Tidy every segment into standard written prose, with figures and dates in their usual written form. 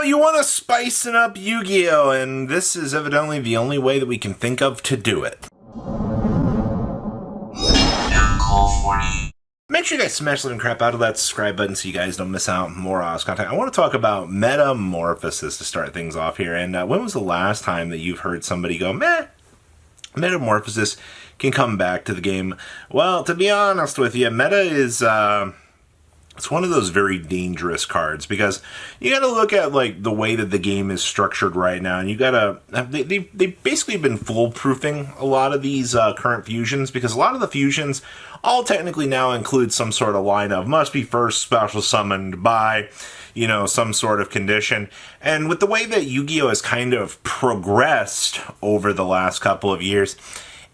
You want to spicing up Yu-Gi-Oh! And this is evidently the only way that we can think of to do it. Make sure you guys smash the crap out of that subscribe button so you guys don't miss out on more awesome content. I want to talk about Metamorphosis to start things off here. And when was the last time that you've heard somebody go, meh, Metamorphosis can come back to the game? Well, to be honest with you, Meta is... it's one of those very dangerous cards because you got to look at like the way that the game is structured right now, and you got to they basically been foolproofing a lot of these current fusions, because a lot of the fusions all technically now include some sort of line of must be first special summoned by, you know, some sort of condition. And with the way that Yu-Gi-Oh! Has kind of progressed over the last couple of years,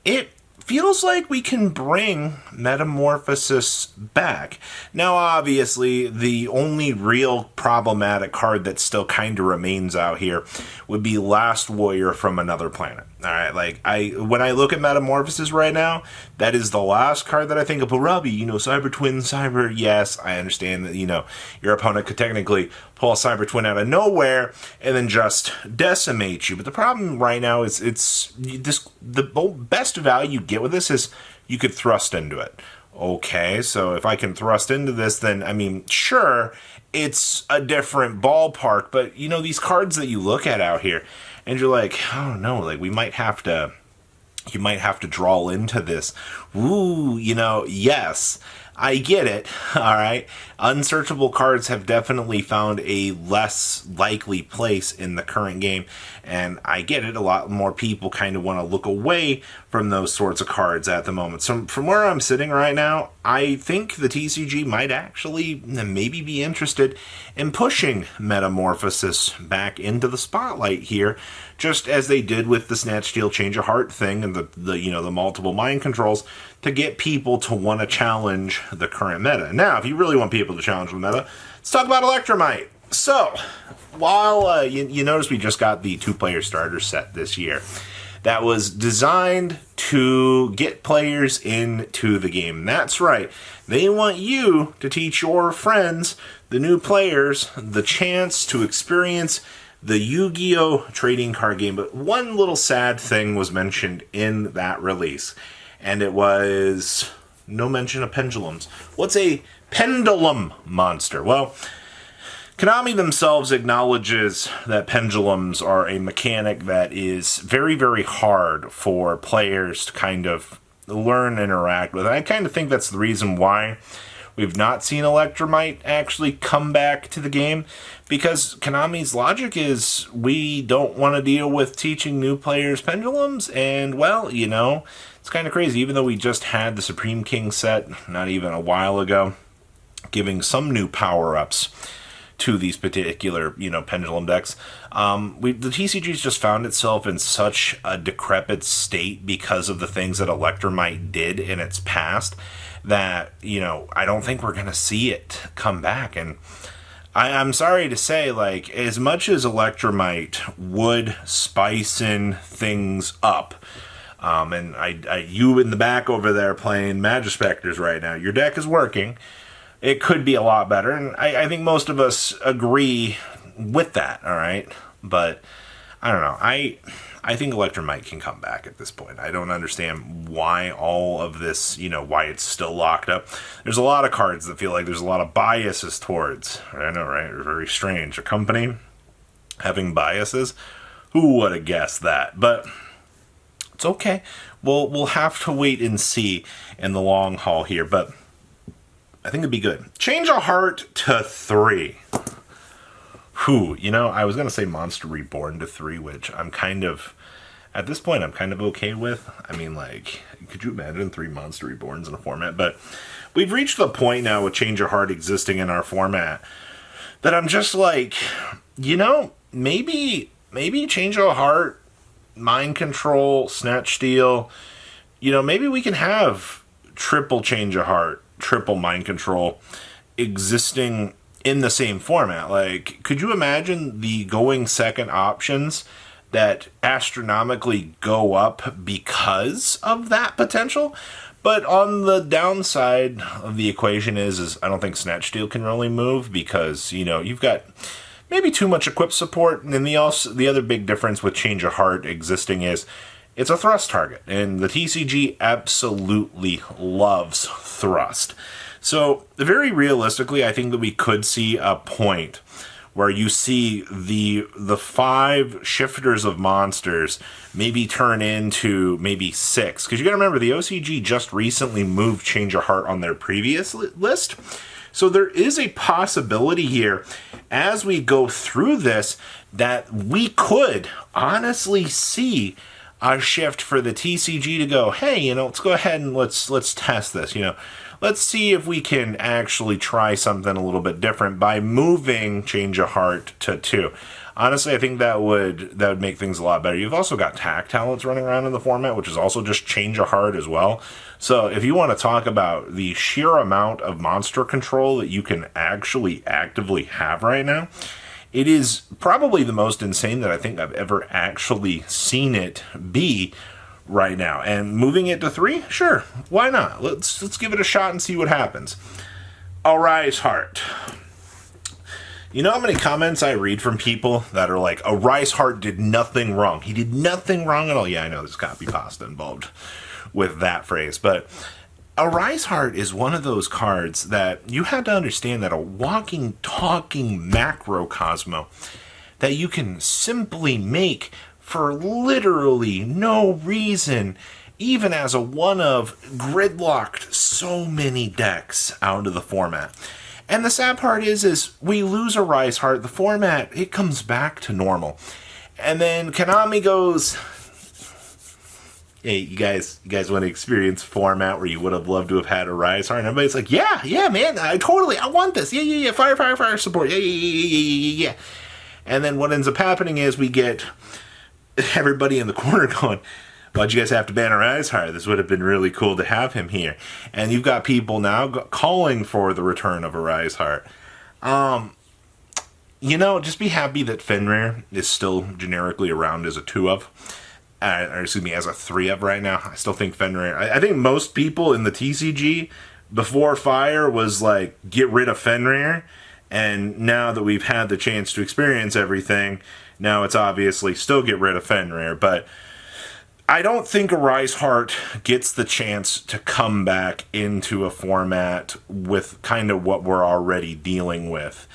it feels like we can bring Metamorphosis back. Now, obviously, the only real problematic card that still kind of remains out here would be Last Warrior from Another Planet. All right, like when I look at Metamorphosis right now, that is the last card that I think of. But Robbie, you know, Cyber Twin, Cyber. Yes, I understand that, you know, your opponent could technically pull a Cyber Twin out of nowhere and then just decimate you. But the problem right now is the best value you get with this is you could thrust into it. Okay, so if I can thrust into this, then, I mean, sure, it's a different ballpark, but, you know, these cards that you look at out here, and you're like, oh no, like, you might have to draw into this. Ooh, you know, yes, I get it, alright? Unsearchable cards have definitely found a less likely place in the current game, and I get it, a lot more people kind of want to look away from those sorts of cards at the moment. So from where I'm sitting right now, I think the TCG might actually maybe be interested in pushing Metamorphosis back into the spotlight here, just as they did with the Snatch Steal Change of Heart thing and the you know, the multiple mind controls, to get people to want to challenge the current meta. Now, if you really want people to challenge the meta, let's talk about Electrumite. So, while you notice we just got the 2-player starter set this year, that was designed to get players into the game. That's right. They want you to teach your friends, the new players, the chance to experience the Yu-Gi-Oh! Trading card game. But one little sad thing was mentioned in that release, and it was no mention of pendulums. What's a pendulum monster? Well, Konami themselves acknowledges that pendulums are a mechanic that is very, very hard for players to kind of learn and interact with. And I kind of think that's the reason why we've not seen Electrumite actually come back to the game, because Konami's logic is we don't want to deal with teaching new players pendulums, and, well, you know, it's kind of crazy. Even though we just had the Supreme King set not even a while ago, giving some new power-ups to these particular, you know, pendulum decks, the TCG's just found itself in such a decrepit state because of the things that Electrumite did in its past that, you know, I don't think we're going to see it come back. And I'm sorry to say, like, as much as Electrumite would spice in things up, and you in the back over there playing Magispectors right now, your deck is working. It could be a lot better, and I think most of us agree with that, all right? But, I don't know. I think Electrumite can come back at this point. I don't understand why all of this, you know, why it's still locked up. There's a lot of cards that feel like there's a lot of biases towards. I know, right? Very strange. A company having biases? Who would have guessed that? But it's okay. We'll have to wait and see in the long haul here, but I think it'd be good. Change of Heart to 3. Whew, you know, I was going to say Monster Reborn to 3, which I'm kind of, at this point, I'm kind of okay with. I mean, like, could you imagine 3 Monster Reborns in a format? But we've reached the point now with Change of Heart existing in our format that I'm just like, you know, maybe Change of Heart, Mind Control, Snatch Steal, you know, maybe we can have triple Change of Heart, triple Mind Control existing in the same format. Like, could you imagine the going second options that astronomically go up because of that potential? But on the downside of the equation is I don't think Snatch Steal can really move because, you know, you've got maybe too much equip support. And then the other big difference with Change of Heart existing is it's a thrust target, and the TCG absolutely loves thrust. So very realistically, I think that we could see a point where you see the 5 shifters of monsters maybe turn into maybe 6. Because you got to remember, the OCG just recently moved Change of Heart on their previous list. So there is a possibility here, as we go through this, that we could honestly see a shift for the TCG to go, hey, let's go ahead and let's test this, Let's see if we can actually try something a little bit different by moving Change of Heart to 2. Honestly, I think that would make things a lot better. You've also got Tack Talents running around in the format, which is also just Change of Heart as well. So if you want to talk about the sheer amount of monster control that you can actually actively have right now, it is probably the most insane that I think I've ever actually seen it be right now. And moving it to 3, sure, why not? Let's give it a shot and see what happens. Arise Heart. You know how many comments I read from people that are like, Arise Heart did nothing wrong. He did nothing wrong at all. Yeah, I know there's copy pasta involved with that phrase, but Arise Heart is one of those cards that you have to understand that a walking, talking macrocosmo that you can simply make for literally no reason, even as a one of, gridlocked so many decks out of the format. And the sad part is we lose Arise Heart, the format, it comes back to normal. And then Konami goes, hey, you guys want to experience format where you would have loved to have had Arise Heart? And everybody's like, yeah, man, I want this. Yeah, fire support. Yeah. And then what ends up happening is we get everybody in the corner going, why'd you guys have to ban Arise Heart? This would have been really cool to have him here. And you've got people now calling for the return of Arise Heart. Just be happy that Fenrir is still generically around as a 2 of. As a 3 of right now. I still think Fenrir. I think most people in the TCG before Fire was like, get rid of Fenrir. And now that we've had the chance to experience everything, now it's obviously still get rid of Fenrir. But I don't think Arise Heart gets the chance to come back into a format with kind of what we're already dealing with.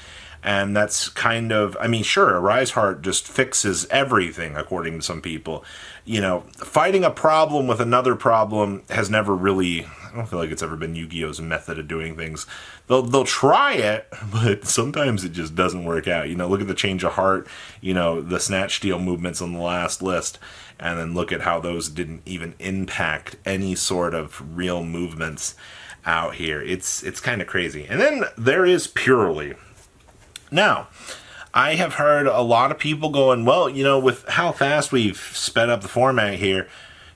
And that's kind of, sure, Arise Heart just fixes everything, according to some people. Fighting a problem with another problem has never really, I don't feel like it's ever been Yu-Gi-Oh's method of doing things. They'll try it, but sometimes it just doesn't work out. Look at the Change of Heart, the Snatch Steal movements on the last list, and then look at how those didn't even impact any sort of real movements out here. It's kind of crazy. And then there is Purely. Now, I have heard a lot of people going, well, with how fast we've sped up the format here,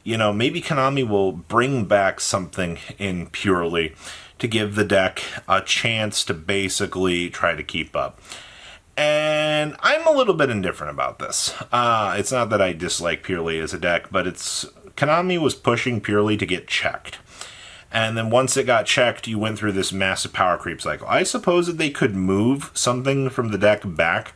maybe Konami will bring back something in Purely to give the deck a chance to basically try to keep up. And I'm a little bit indifferent about this. It's not that I dislike Purely as a deck, but Konami was pushing Purely to get checked. And then once it got checked, you went through this massive power creep cycle. I suppose that they could move something from the deck back,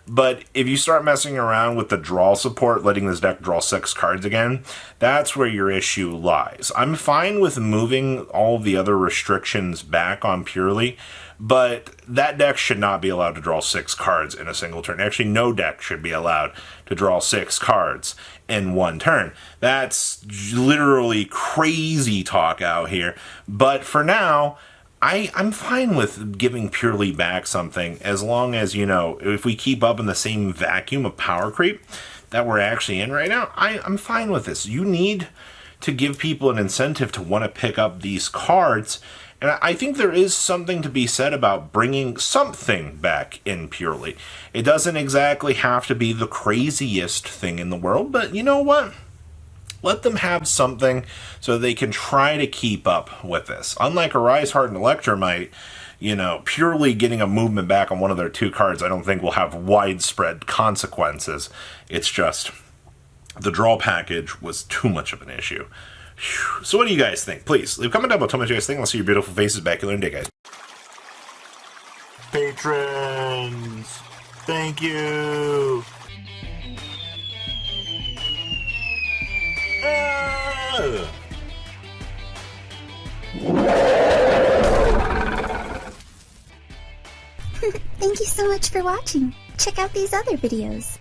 but if you start messing around with the draw support, letting this deck draw 6 cards again, that's where your issue lies. I'm fine with moving all the other restrictions back on Purely, but that deck should not be allowed to draw 6 cards in a single turn. Actually, no deck should be allowed to draw 6 cards in one turn. That's literally crazy talk out here. But for now, I'm fine with giving Purely back something, as long as, if we keep up in the same vacuum of power creep that we're actually in right now, I'm fine with this. You need to give people an incentive to want to pick up these cards. And I think there is something to be said about bringing something back in Purely. It doesn't exactly have to be the craziest thing in the world, but you know what? Let them have something so they can try to keep up with this. Unlike Arise Heart and Electromite, Purely getting a movement back on one of their 2 cards, I don't think will have widespread consequences. It's just the draw package was too much of an issue. So what do you guys think? Please, leave a comment down below. Tell me what you guys think. I'll see your beautiful faces back here in a day, guys. Patrons! thank you. Ah! Thank you so much for watching. Check out these other videos.